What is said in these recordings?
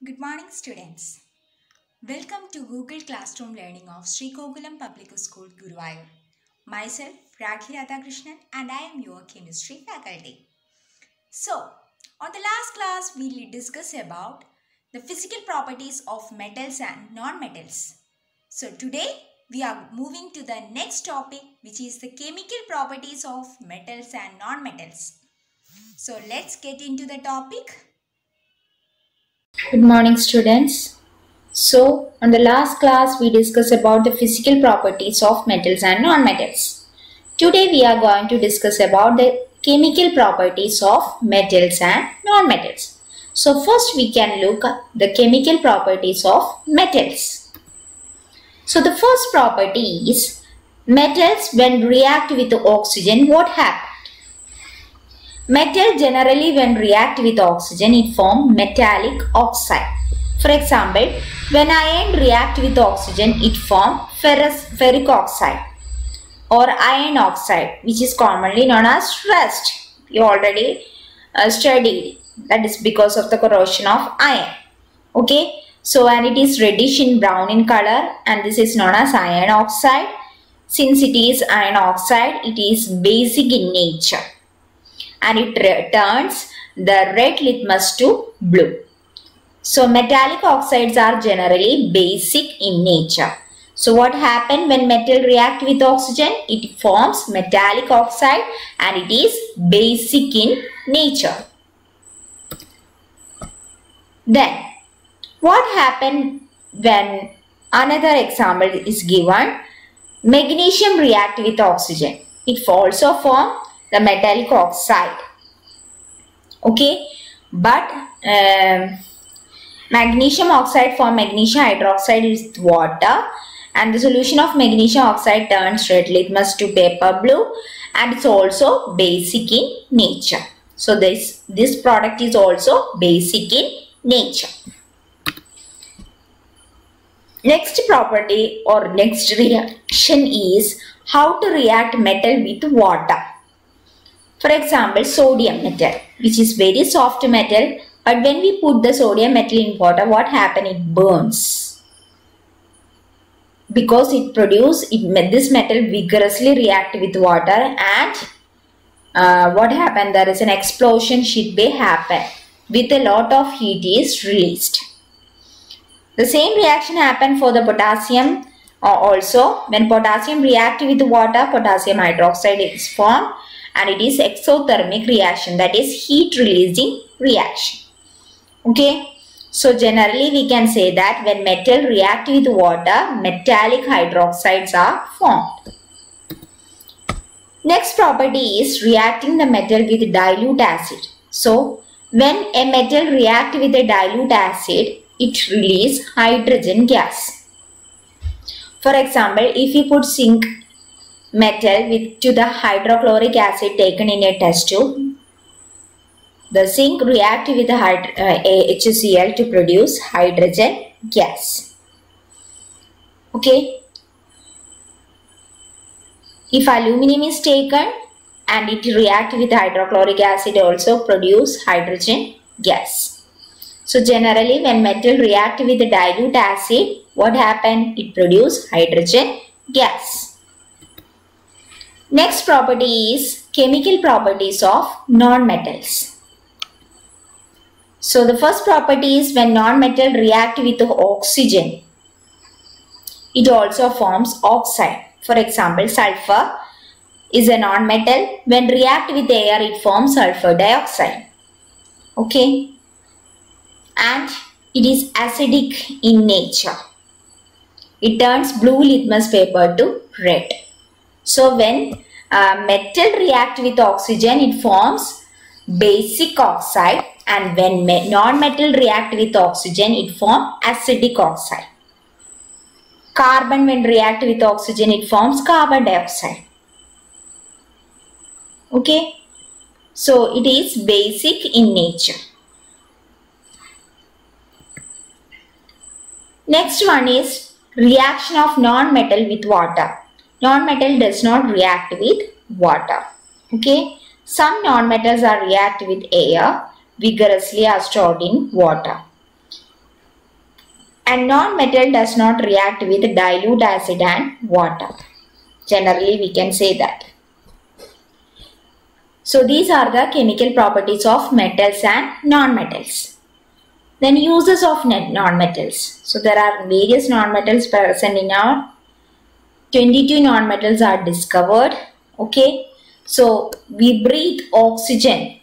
Good morning, students. Welcome to Google Classroom Learning of Sri Kokulam Public School, Guruvayur. Myself, Rakhi Radhakrishnan, and I am your chemistry faculty. So, on the last class, we discussed about the physical properties of metals and non-metals. So, today we are moving to the next topic, which is the chemical properties of metals and non-metals. So, let's get into the topic. Good morning, students. So, on the last class, we discussed about the physical properties of metals and non-metals. Today, we are going to discuss about the chemical properties of metals and non-metals. So, first we can look at the chemical properties of metals. So, the first property is metals when react with oxygen, what happens? Metal generally when react with oxygen, it form metallic oxide. For example, when iron react with oxygen, it form ferric oxide or iron oxide, which is commonly known as rust. You already studied. That is because of the corrosion of iron. Okay. So, and it is reddish in brown in color, and this is known as iron oxide. Since it is iron oxide, it is basic in nature, and it turns the red litmus to blue. So, metallic oxides are generally basic in nature. So, what happens when metal react with oxygen? It forms metallic oxide and it is basic in nature. Then, what happens when another example is given? Magnesium react with oxygen. It also forms the metallic oxide. Okay, but magnesium oxide form magnesium hydroxide with water, and the solution of magnesium oxide turns red litmus to paper blue, and it's also basic in nature. So this product is also basic in nature. Next property or next reaction is how to react metal with water. For example, sodium metal, which is very soft metal, but when we put the sodium metal in water, what happens? It burns. Because this metal vigorously react with water, and what happens? There is an explosion should be happen. With a lot of heat is released. The same reaction happens for the potassium also. When potassium react with water, potassium hydroxide is formed, and it is exothermic reaction, that is heat releasing reaction. Okay. So generally we can say that when metal react with water, metallic hydroxides are formed. Next property is reacting the metal with dilute acid. So when a metal react with a dilute acid, it releases hydrogen gas. For example, if you put zinc metal to the hydrochloric acid taken in a test tube, the zinc react with the HCl to produce hydrogen gas. Okay. If aluminum is taken and it react with hydrochloric acid, also produce hydrogen gas. So generally when metal react with the dilute acid, what happens? It produces hydrogen gas. Next property is chemical properties of non-metals. So the first property is when non-metal react with oxygen, it also forms oxide. For example, sulfur is a non-metal. When react with air, it forms sulfur dioxide. Okay. And it is acidic in nature. It turns blue litmus paper to red. So when metal react with oxygen, it forms basic oxide, and when non-metal react with oxygen, it forms acidic oxide. Carbon when react with oxygen, it forms carbon dioxide. Okay. So it is basic in nature. Next one is reaction of non-metal with water. Non-metal does not react with water. Okay. Some non-metals are react with air vigorously are stored in water. And non-metal does not react with dilute acid and water. Generally, we can say that. So these are the chemical properties of metals and non-metals. Then uses of non-metals. So there are various non-metals present in our 22 non-metals are discovered. Okay. So we breathe oxygen,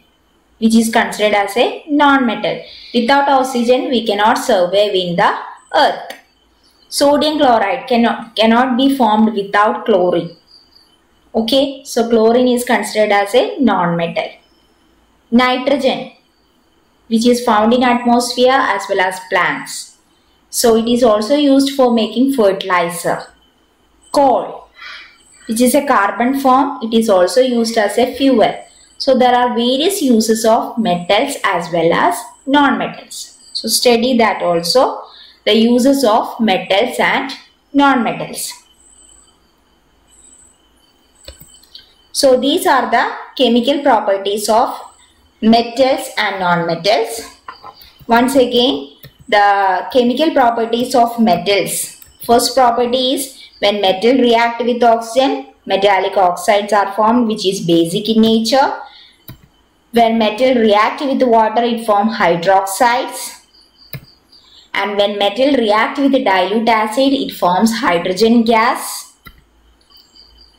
which is considered as a non-metal. Without oxygen, we cannot survive in the earth. Sodium chloride cannot be formed without chlorine. Okay, so chlorine is considered as a non-metal. Nitrogen, which is found in atmosphere as well as plants. So it is also used for making fertilizer. Coal, which is a carbon form, it is also used as a fuel. So there are various uses of metals as well as non-metals. So study that also, the uses of metals and non-metals. So these are the chemical properties of metals and non-metals. Once again, the chemical properties of metals. First property is when metal react with oxygen, metallic oxides are formed, which is basic in nature. When metal react with water, it forms hydroxides. And when metal react with dilute acid, it forms hydrogen gas.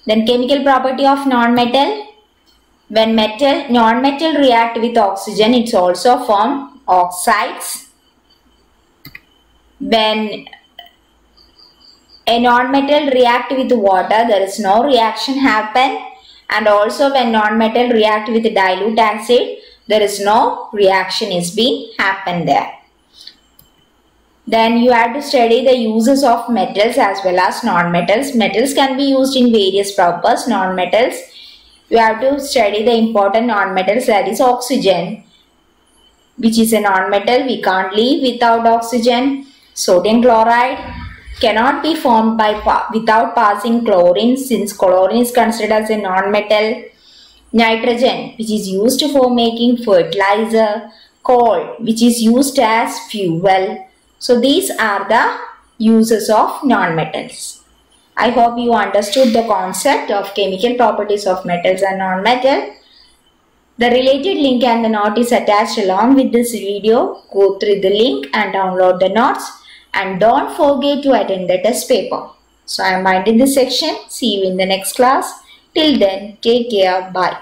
Then chemical property of non-metal. When non-metal react with oxygen, it's also form oxides. When a non-metal react with water, there is no reaction happen. And also when non-metal react with dilute acid, there is no reaction is being happen there. Then you have to study the uses of metals as well as non-metals. Metals can be used in various purposes. Non-metals, you have to study the important non-metals, that is oxygen, which is a non-metal. We can't live without oxygen. Sodium chloride cannot be formed without passing chlorine, since chlorine is considered as a non-metal. Nitrogen, which is used for making fertilizer. Coal, which is used as fuel. So these are the uses of non-metals. I hope you understood the concept of chemical properties of metals and non-metal. The related link and the note is attached along with this video. Go through the link and download the notes. And don't forget to attend the test paper. So I am ending this section. See you in the next class. Till then, take care. Bye.